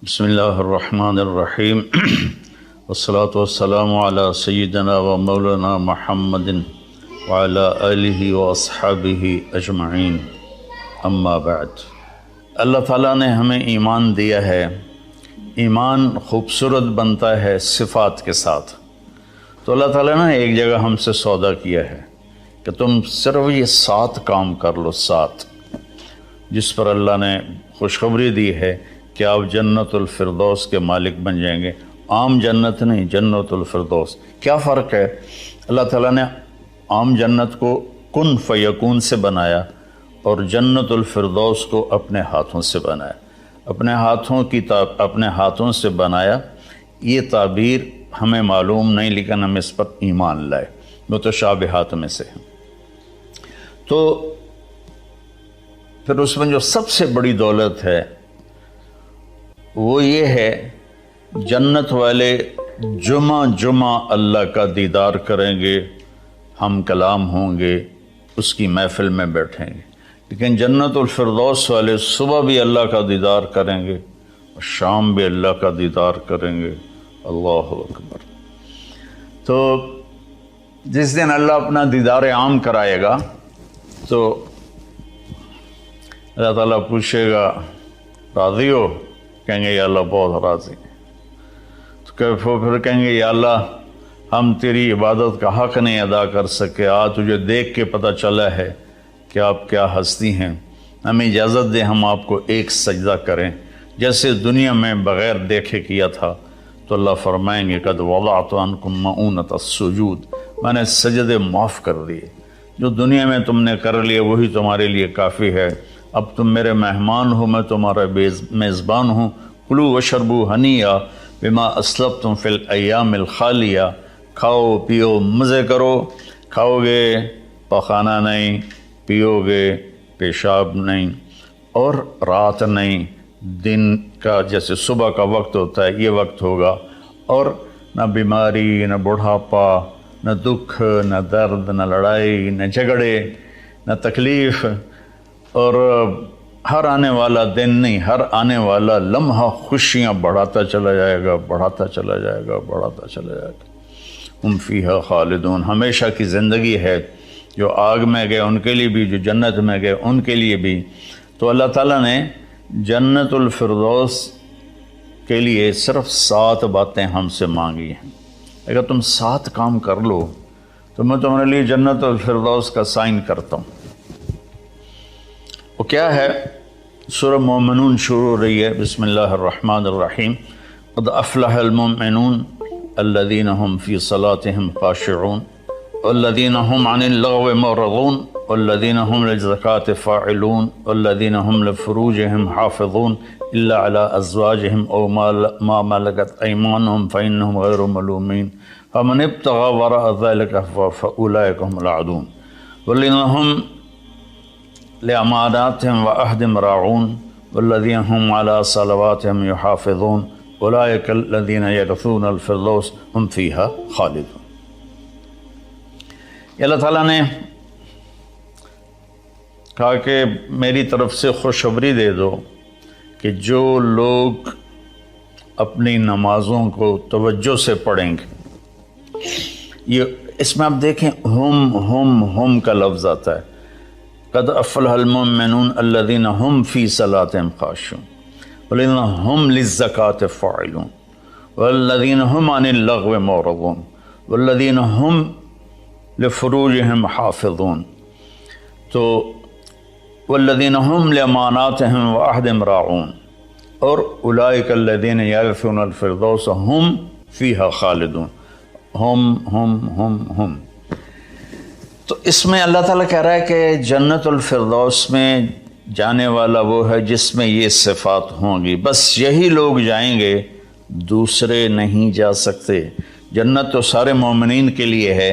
بسم اللہ الرحمن الرحیم والصلاة والسلام علی سیدنا و مولانا محمد وعلی آلہ واصحابہ اجمعین اما بعد۔ اللہ تعالیٰ نے ہمیں ایمان دیا ہے۔ ایمان خوبصورت بنتا ہے صفات کے ساتھ۔ تو اللہ تعالیٰ نے ایک جگہ ہم سے سودا کیا ہے کہ تم صرف یہ 7 کام کر لو، 7 جس پر اللہ نے خوشخبری دی ہے کہ آپ جنت الفردوس کے مالک بن جائیں گے۔ عام جنت نہیں، جنت الفردوس۔ کیا فرق ہے؟ اللہ تعالیٰ نے عام جنت کو کن فیکون سے بنایا اور جنت الفردوس کو اپنے ہاتھوں سے بنایا۔ اپنے ہاتھوں سے بنایا، یہ تعبیر ہمیں معلوم نہیں، لیکن ہم اس پر ایمان لائے، متشابہات میں سے ہیں۔ تو پھر اس میں جو سب سے بڑی دولت ہے وہ یہ ہے، جنت والے جمعہ اللہ کا دیدار کریں گے، ہم کلام ہوں گے، اس کی محفل میں بیٹھیں گے۔ لیکن جنت الفردوس والے صبح بھی اللہ کا دیدار کریں گے اور شام بھی اللہ کا دیدار کریں گے۔ اللہ اکبر۔ تو جس دن اللہ اپنا دیدار عام کرائے گا تو اللہ تعالیٰ پوچھے گا راضی ہو؟ کہیں گے یا اللہ بہت راضی۔ تو پھر کہیں گے یا اللہ ہم تیری عبادت کا حق نہیں ادا کر سکے، آج تجھے دیکھ کے پتہ چلا ہے کہ آپ کیا ہستی ہیں، ہمیں اجازت دے ہم آپ کو ایک سجدہ کریں جیسے دنیا میں بغیر دیکھے کیا تھا۔ تو اللہ فرمائیں گے قد وضعت عنکم مؤونۃ السجود، میں نے سجدے معاف کر دیے، جو دنیا میں تم نے کر لیے وہی تمہارے لیے کافی ہے۔ اب تم میرے مہمان ہو، میں تمہارا میزبان ہوں۔ کلوا واشربوا ہنیئا بما اسلفتم فی الایام الخالیہ، کھاؤ پیو مزے کرو، کھاؤ گے پخانہ نہیں، پیو گے پیشاب نہیں، اور رات نہیں، دن کا جیسے صبح کا وقت ہوتا ہے یہ وقت ہوگا، اور نہ بیماری، نہ بڑھاپا، نہ دکھ، نہ درد، نہ لڑائی، نہ جھگڑے، نہ تکلیف، اور ہر آنے والا دن نہیں، ہر آنے والا لمحہ خوشیاں بڑھاتا چلا جائے گا، بڑھاتا چلا جائے گا، بڑھاتا چلا جائے گا۔ ہم فیہا خالدون، ہمیشہ کی زندگی ہے، جو آگ میں گئے ان کے لیے بھی، جو جنت میں گئے ان کے لیے بھی۔ تو اللہ تعالیٰ نے جنت الفردوس کے لیے صرف 7 باتیں ہم سے مانگی ہیں۔ اگر تم 7 کام کر لو تو میں تمہارے لیے جنت الفردوس کا سائن کرتا ہوں۔ وہ کیا ہے؟ سورہ مومنون شروع ہو رہی ہے، بسم اللہ الرحمن الرحیم۔ قد افلح المؤمنون الذین هم فی صلاتهم خاشعون والذین هم عن اللغو معرضون والذین هم للزکاة فاعلون والذین هم لفروجهم حافظون الا على ازواجهم او ما ملكت ايمانهم فانهم غیر ملومین فمن ابتغى وراء ذلك فاولئک هم العادون والذین هم لأماناتهم وعهدهم راعون والذين هم على صلواتهم يحافظون أولئك الذين يرثون الفردوس هم فيها خالدون۔ اللہ تعالیٰ نے کہا کہ میری طرف سے خوشخبری دے دو کہ جو لوگ اپنی نمازوں کو توجہ سے پڑھیں گے، یہ اس میں آپ دیکھیں ہم کا لفظ آتا ہے۔ قد افلح المؤمنون الذین هم فی صلاتهم خاشعون والذین هم للزکاة فاعلون والذین هم عن اللغو معرضون والذین هم لفروجهم حافظون، تو والذین هم لاماناتهم وعهدهم راعون، اور اولئک الذین یرثون الفردوس هم فیہا خالدون۔ ہم تو اس میں اللہ تعالیٰ کہہ رہا ہے کہ جنت الفردوس میں جانے والا وہ ہے جس میں یہ صفات ہوں گی، بس یہی لوگ جائیں گے، دوسرے نہیں جا سکتے۔ جنت تو سارے مومنین کے لیے ہے،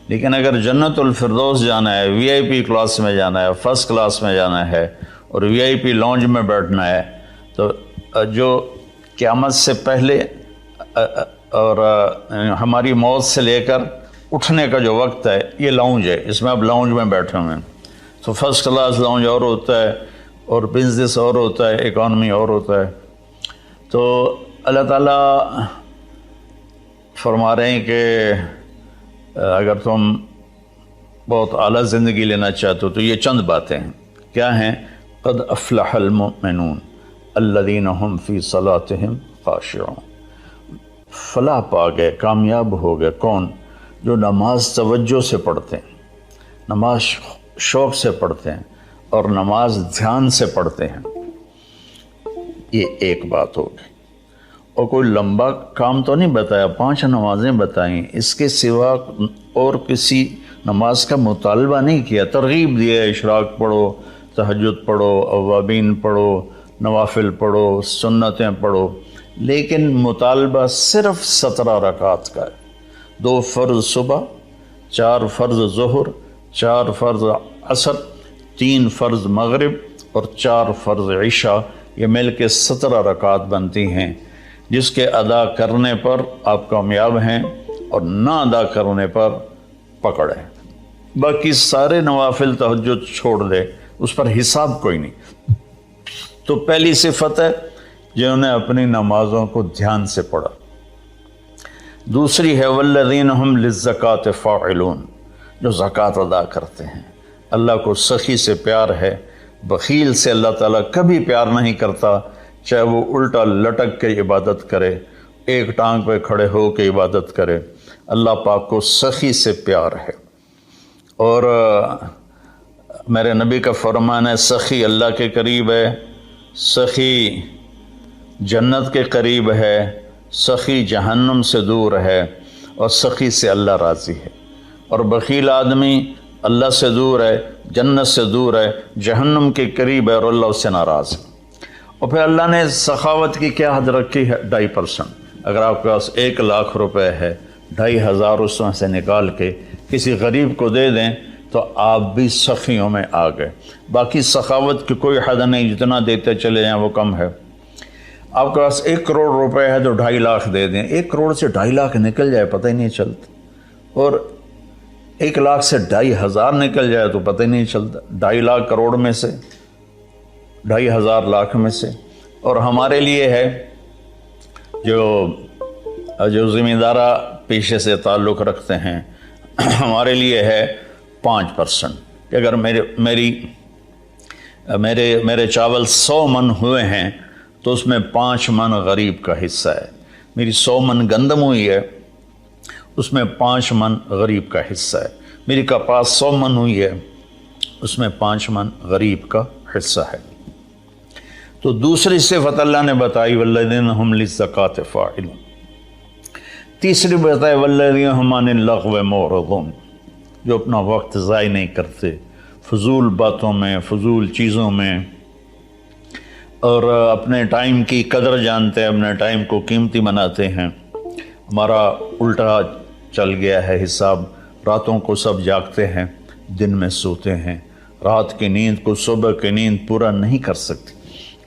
لیکن اگر جنت الفردوس جانا ہے، وی آئی پی کلاس میں جانا ہے، فرسٹ کلاس میں جانا ہے اور وی آئی پی لانج میں بیٹھنا ہے، تو جو قیامت سے پہلے اور ہماری موت سے لے کر اٹھنے کا جو وقت ہے یہ لاؤنج ہے، اس میں آپ لاؤنج میں بیٹھے ہوئے ہیں۔ تو فرسٹ کلاس لاؤنج اور ہوتا ہے، اور بزنس اور ہوتا ہے، اکانومی اور ہوتا ہے۔ تو اللہ تعالیٰ فرما رہے ہیں کہ اگر تم بہت اعلیٰ زندگی لینا چاہتے ہو تو یہ چند باتیں ہیں. کیا ہیں؟ قد افلح المؤمنون الذین هم فی صلاتهم خاشعون. فلاح پا گئے، کامیاب ہو گئے کون؟ جو نماز توجہ سے پڑھتے ہیں، نماز شوق سے پڑھتے ہیں اور نماز دھیان سے پڑھتے ہیں. یہ ایک بات ہوگی. اور کوئی لمبا کام تو نہیں بتایا، 5 نمازیں بتائیں، اس کے سوا اور کسی نماز کا مطالبہ نہیں کیا. ترغیب دیا، اشراق پڑھو، تہجد پڑھو، اوابین پڑھو، نوافل پڑھو، سنتیں پڑھو، لیکن مطالبہ صرف 17 رکعات کا ہے. 2 فرض صبح، 4 فرض ظہر، 4 فرض عصر، 3 فرض مغرب اور 4 فرض عشاء. یہ مل کے 17 رکعات بنتی ہیں، جس کے ادا کرنے پر آپ کامیاب ہیں اور نہ ادا کرنے پر پکڑ ہے. باقی سارے نوافل تہجد چھوڑ دے، اس پر حساب کوئی نہیں. تو پہلی صفت ہے جنہوں نے اپنی نمازوں کو دھیان سے پڑھا. دوسری ہے والذین هم للزکاۃ فاعلون، جو زکوٰۃ ادا کرتے ہیں. اللہ کو سخی سے پیار ہے، بخیل سے اللہ تعالیٰ کبھی پیار نہیں کرتا، چاہے وہ الٹا لٹک کے عبادت کرے، ایک ٹانگ پہ کھڑے ہو کے عبادت کرے. اللہ پاک کو سخی سے پیار ہے. اور میرے نبی کا فرمان ہے سخی اللہ کے قریب ہے، سخی جنت کے قریب ہے، سخی جہنم سے دور ہے، اور سخی سے اللہ راضی ہے. اور بخیل آدمی اللہ سے دور ہے، جنت سے دور ہے، جہنم کے قریب ہے اور اللہ اس سے ناراض ہے. اور پھر اللہ نے سخاوت کی کیا حد رکھی ہے؟ 2.5%. اگر آپ کے پاس 1 لاکھ روپے ہے، 2,500 اس میں سے نکال کے کسی غریب کو دے دیں تو آپ بھی سخیوں میں آ گئے. باقی سخاوت کی کوئی حد نہیں، جتنا دیتے چلے جائیں وہ کم ہے. آپ کے پاس 1 کروڑ روپے ہے تو 2.5 لاکھ دے دیں. 1 کروڑ سے 2.5 لاکھ نکل جائے پتہ ہی نہیں چلتا، اور 1 لاکھ سے 2,500 نکل جائے تو پتہ ہی نہیں چلتا. 2.5 لاکھ کروڑ میں سے، 2,500 لاکھ میں سے. اور ہمارے لیے ہے جو زمیندارہ پیشے سے تعلق رکھتے ہیں، ہمارے لیے ہے 5%. کہ اگر میرے چاول 100 من ہوئے ہیں تو اس میں 5 من غریب کا حصہ ہے. میری 100 من گندم ہوئی ہے، اس میں 5 من غریب کا حصہ ہے. میری کپاس 100 من ہوئی ہے، اس میں 5 من غریب کا حصہ ہے. تو دوسری صفت اللہ نے بتائی والذین هم للزکاۃ فاعلون. تیسری بتائی والذین هم عن اللغو معرضون، جو اپنا وقت ضائع نہیں کرتے فضول باتوں میں، فضول چیزوں میں، اور اپنے ٹائم کی قدر جانتے ہیں، اپنے ٹائم کو قیمتی بناتے ہیں. ہمارا الٹا چل گیا ہے حساب. راتوں کو سب جاگتے ہیں، دن میں سوتے ہیں. رات کی نیند کو صبح کی نیند پورا نہیں کر سکتی،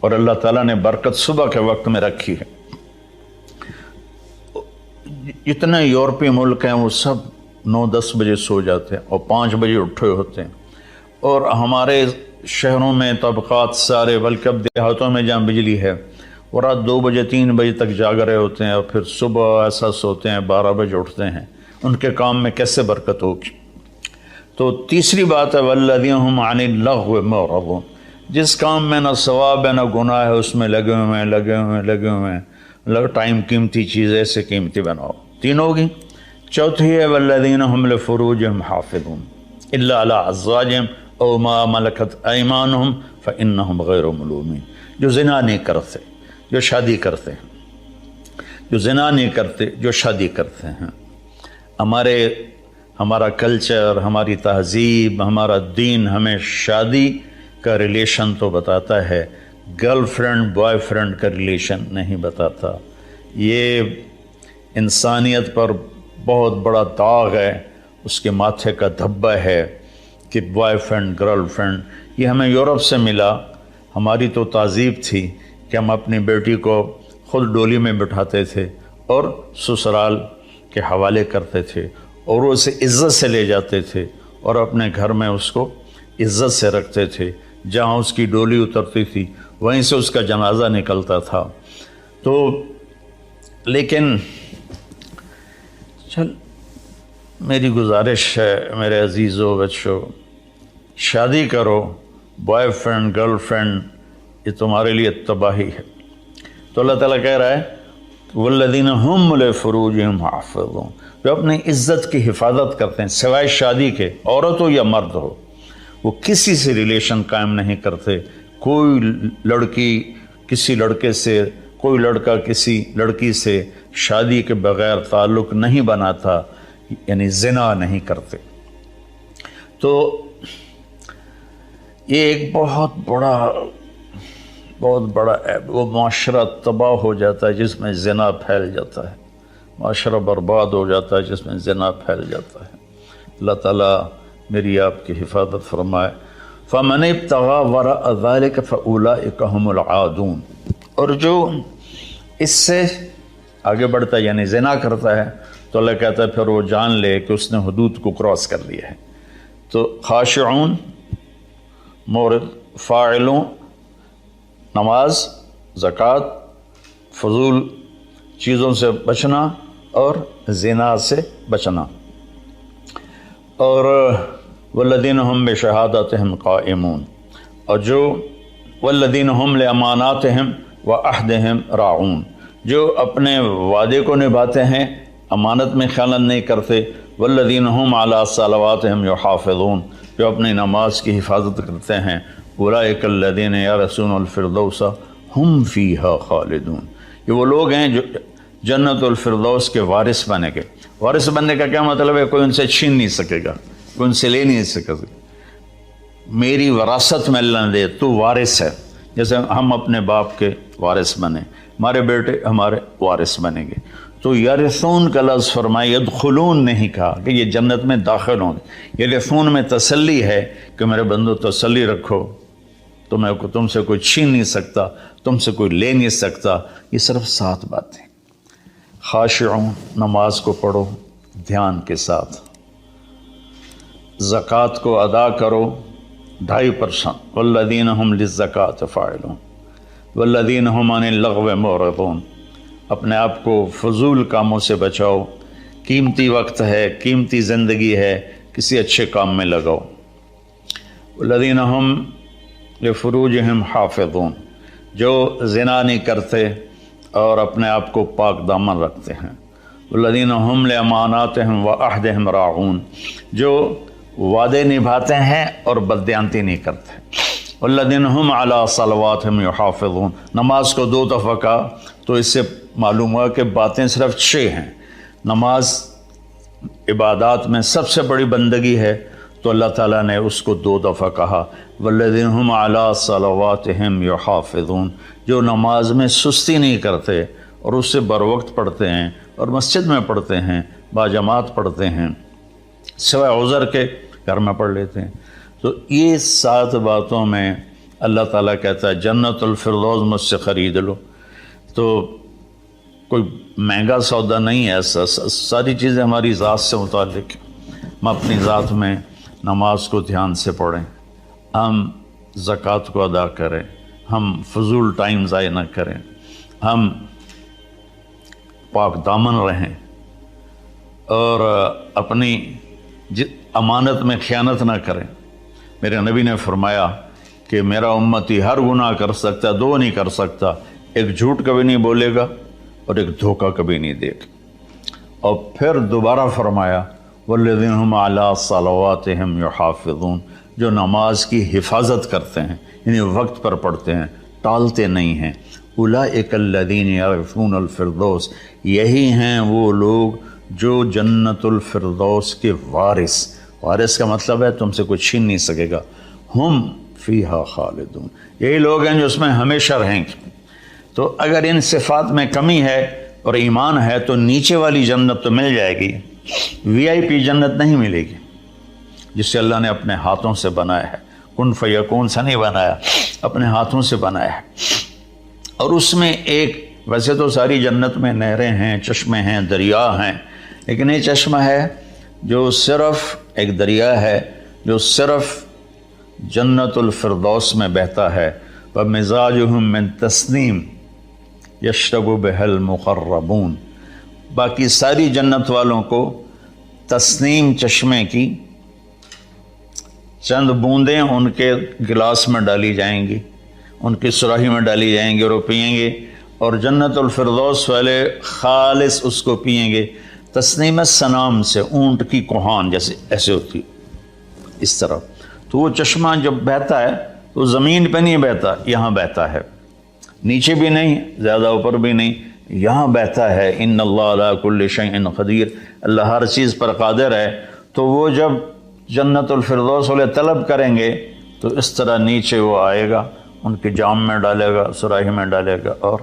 اور اللہ تعالیٰ نے برکت صبح کے وقت میں رکھی ہے. جتنے یورپی ملک ہیں وہ سب 9-10 بجے سو جاتے ہیں اور 5 بجے اٹھے ہوتے ہیں. اور ہمارے شہروں میں طبقات سارے، بلکہ اب دیہاتوں میں جہاں بجلی ہے وہ رات 2 بجے 3 بجے تک جاگ رہے ہوتے ہیں، اور پھر صبح ایسا سوتے ہیں 12 بجے اٹھتے ہیں. ان کے کام میں کیسے برکت ہوگی؟ تو تیسری بات ہے والذین هم عن اللغو معرضون، جس کام میں نہ ثواب ہے نہ گناہ ہے اس میں لگے ہوئے ہیں. ٹائم قیمتی چیز ایسے قیمتی بناؤ. 3 ہوگی. چوتھی ہے والذین هم لفروجهم حافظون الا علی ازواجهم او ما ملکت ایمانهم فانهم غیر ملومین. جو زنا نہیں کرتے، جو شادی کرتے ہیں، جو زنا نہیں کرتے، جو شادی کرتے ہیں. ہمارا کلچر، ہماری تہذیب، ہمارا دین ہمیں شادی کا ریلیشن تو بتاتا ہے، گرل فرینڈ بوائے فرینڈ کا ریلیشن نہیں بتاتا. یہ انسانیت پر بہت بڑا داغ ہے، اس کے ماتھے کا دھبہ ہے کہ بوائے فرینڈ گرل فرینڈ. یہ ہمیں یورپ سے ملا. ہماری تو تہذیب تھی کہ ہم اپنی بیٹی کو خود ڈولی میں بٹھاتے تھے اور سسرال کے حوالے کرتے تھے، اور اسے عزت سے لے جاتے تھے اور اپنے گھر میں اس کو عزت سے رکھتے تھے. جہاں اس کی ڈولی اترتی تھی وہیں سے اس کا جنازہ نکلتا تھا. تو لیکن چل میری گزارش ہے میرے عزیزو بچوں، شادی کرو، بوائے فرینڈ گرل فرینڈ یہ تمہارے لیے تباہی ہے۔ تو اللہ تعالیٰ کہہ رہا ہے والذین هم لفروجہم حافظون، جو اپنی عزت کی حفاظت کرتے ہیں سوائے شادی کے، عورت ہو یا مرد ہو، وہ کسی سے ریلیشن قائم نہیں کرتے۔ کوئی لڑکی کسی لڑکے سے، کوئی لڑکا کسی لڑکی سے شادی کے بغیر تعلق نہیں بناتا، یعنی زنا نہیں کرتے۔ تو یہ ایک بہت بڑا وہ معاشرہ تباہ ہو جاتا ہے جس میں زنا پھیل جاتا ہے، معاشرہ برباد ہو جاتا ہے جس میں زنا پھیل جاتا ہے۔ اللہ تعالیٰ میری آپ کی حفاظت فرمائے۔ فَمَنِ ابْتَغَىٰ وَرَاءَ ذَلِكَ فَأُولَٰئِكَ هُمُ الْعَادُونَ، اور جو اس سے آگے بڑھتا ہے یعنی زنا کرتا ہے تو اللہ کہتا ہے پھر وہ جان لے کہ اس نے حدود کو کراس کر لیا ہے۔ تو خاشعون، مورد، فاعلون، نماز، زکوٰۃ، فضول چیزوں سے بچنا اور زنا سے بچنا، اور والذین ہم بشہادتہم قائمون، اور جو والذین ہم لاماناتہم وعہدہم راعون، جو اپنے وعدے کو نبھاتے ہیں، امانت میں خیانت نہیں کرتے۔ والذین ہم علی صلواتہم یحافظون، جو اپنی نماز کی حفاظت کرتے ہیں۔ اولئک الذین یرثون الفردوس ہم فیہا خالدون، یہ وہ لوگ ہیں جو جنت الفردوس کے وارث بنے گے۔ وارث بننے کا کیا مطلب ہے؟ کوئی ان سے چھین نہیں سکے گا، کوئی ان سے لے نہیں سکے گا۔ میری وراثت میں اللہ نے دے، تو وارث ہے، جیسے ہم اپنے باپ کے وارث بنے، ہمارے بیٹے ہمارے وارث بنیں گے۔ تو یرثون کا لفظ فرمائے، یدخلون نہیں کہا کہ یہ جنت میں داخل ہوں گے۔ یرثون میں تسلی ہے کہ میرے بندو تسلی رکھو، تم سے کوئی چھین نہیں سکتا، تم سے کوئی لے نہیں سکتا۔ یہ صرف 7 باتیں۔ خاشعون، نماز کو پڑھو دھیان کے ساتھ، زکوٰۃ کو ادا کرو 2.5%، والذین ہم للزکوٰۃ فاعلون، والذین ہم عن اللغو معرضون، اپنے آپ کو فضول کاموں سے بچاؤ، قیمتی وقت ہے، قیمتی زندگی ہے، کسی اچھے کام میں لگاؤ۔ والذین ہم لفروجہم حافظون، جو زنا نہیں کرتے اور اپنے آپ کو پاک دامن رکھتے ہیں۔ والذین ہم لاماناتہم وعہدہم راعون، جو وعدے نبھاتے ہیں اور بددیانتی نہیں کرتے۔ والذین ہم علی صلواتہم یحافظون، نماز کو 2 دفعہ کہا تو اس سے معلوم ہوا کہ باتیں صرف 6 ہیں۔ نماز عبادات میں سب سے بڑی بندگی ہے، تو اللہ تعالیٰ نے اس کو 2 دفعہ کہا۔ والذین ہم علی صلواتہم یحافظون، جو نماز میں سستی نہیں کرتے اور اس سے بروقت پڑھتے ہیں اور مسجد میں پڑھتے ہیں، باجماعت پڑھتے ہیں، سوائے عذر کے گھر میں پڑھ لیتے ہیں۔ تو یہ 7 باتوں میں اللہ تعالیٰ کہتا ہے جنت الفردوس مجھ سے خرید لو۔ تو کوئی مہنگا سودا نہیں ہے ایسا، ساری چیزیں ہماری ذات سے متعلق ہیں۔ ہم اپنی ذات میں نماز کو دھیان سے پڑھیں، ہم زکوٰۃ کو ادا کریں، ہم فضول ٹائم ضائع نہ کریں، ہم پاک دامن رہیں اور اپنی امانت میں خیانت نہ کریں۔ میرے نبی نے فرمایا کہ میرا امتی ہر گناہ کر سکتا ہے، 2 نہیں کر سکتا، ایک جھوٹ کبھی نہیں بولے گا اور ایک دھوکہ کبھی نہیں دے گا۔ اور پھر دوبارہ فرمایا والذین ہم علی صلواتہم یحافظون، جو نماز کی حفاظت کرتے ہیں، یعنی وقت پر پڑھتے ہیں، ٹالتے نہیں ہیں۔ اولئک الذین یرثون الفردوس، یہی ہیں وہ لوگ جو جنت الفردوس کے وارث کا مطلب ہے تم سے کوئی چھین نہیں سکے گا۔ ہم فیہا خالدون، یہی لوگ ہیں جو اس میں ہمیشہ رہیں گے۔ تو اگر ان صفات میں کمی ہے اور ایمان ہے تو نیچے والی جنت تو مل جائے گی، VIP جنت نہیں ملے گی، جسے اللہ نے اپنے ہاتھوں سے بنایا ہے، کن فیکون سے نہیں بنایا، اپنے ہاتھوں سے بنایا ہے۔ اور اس میں ایک، ویسے تو ساری جنت میں نہریں ہیں، چشمے ہیں، دریا ہیں، لیکن یہ چشمہ ہے جو صرف ایک دریا ہے جو صرف جنت الفردوس میں بہتا ہے۔ وَمِزَاجُهُم مِّن تَسْنِيم، یشرب بها المقربون۔ باقی ساری جنت والوں کو تسنیم چشمے کی چند بوندیں ان کے گلاس میں ڈالی جائیں گی، ان کی سراہی میں ڈالی جائیں گی اور وہ پئیں گے، اور جنت الفردوس والے خالص اس کو پئیں گے۔ تسنیم سنام سے، اونٹ کی کوہان جیسے ایسے ہوتی اس طرح، تو وہ چشمہ جب بہتا ہے تو زمین پہ نہیں بہتا، یہاں بہتا ہے، نیچے بھی نہیں زیادہ اوپر بھی نہیں، یہاں بہتا ہے۔ ان اللہ علی کل شیء قدیر، اللہ ہر چیز پر قادر ہے۔ تو وہ جب جنت الفردوس والے طلب کریں گے تو اس طرح نیچے وہ آئے گا، ان کے جام میں ڈالے گا، سراہی میں ڈالے گا، اور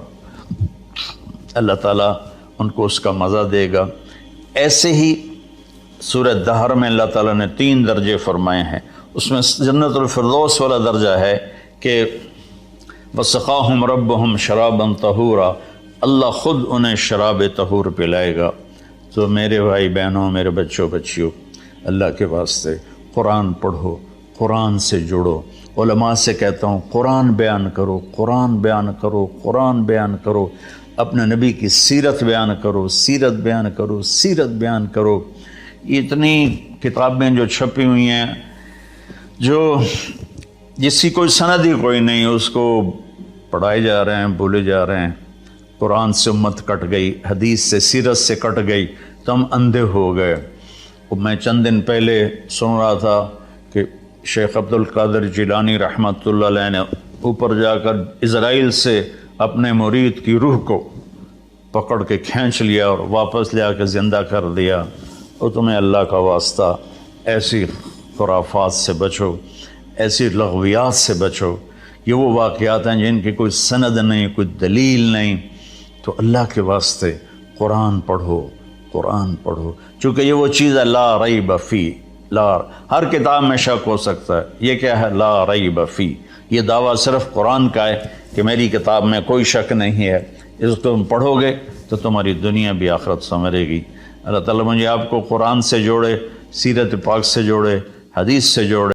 اللہ تعالیٰ ان کو اس کا مزہ دے گا۔ ایسے ہی سورہ دہر میں اللہ تعالیٰ نے 3 درجے فرمائے ہیں، اس میں جنت الفردوس والا درجہ ہے کہ وَسَقَاهُمْ رَبُّهُمْ شَرَابًا طَهُورًا، اللہ خود انہیں شراب طہور پلائے گا۔ تو میرے بھائی بہنوں، میرے بچوں بچیوں، اللہ کے واسطے قرآن پڑھو، قرآن سے جڑو۔ علماء سے کہتا ہوں قرآن بیان کرو، قرآن بیان کرو، قرآن بیان کرو، اپنے نبی کی سیرت بیان کرو، سیرت بیان کرو، سیرت بیان کرو۔ اتنی کتابیں جو چھپی ہوئی ہیں جو جس کی کوئی سند ہی کوئی نہیں، اس کو پڑھائے جا رہے ہیں، بولے جا رہے ہیں۔ قرآن سے امت کٹ گئی، حدیث سے، سیرت سے کٹ گئی، تو ہم اندھے ہو گئے۔ میں چند دن پہلے سن رہا تھا کہ شیخ عبد القادر جیلانی رحمۃ اللہ علیہ نے اوپر جا کر اسرائیل سے اپنے مرید کی روح کو پکڑ کے کھینچ لیا اور واپس لے آ کے زندہ کر دیا۔ اور تمہیں اللہ کا واسطہ ایسی خرافات سے بچو، ایسی لغویات سے بچو۔ یہ وہ واقعات ہیں جن کی کوئی سند نہیں، کوئی دلیل نہیں۔ تو اللہ کے واسطے قرآن پڑھو، قرآن پڑھو، چونکہ یہ وہ چیز ہے لا ریب فی، ہر کتاب میں شک ہو سکتا ہے، یہ کیا ہے؟ لا ریب فی۔ یہ دعویٰ صرف قرآن کا ہے کہ میری کتاب میں کوئی شک نہیں ہے، اس کو تم پڑھو گے تو تمہاری دنیا بھی آخرت سنورے گی۔ اللہ تعالیٰ مجھے آپ کو قرآن سے جوڑے، سیرت پاک سے جوڑے، حدیث سے جوڑے۔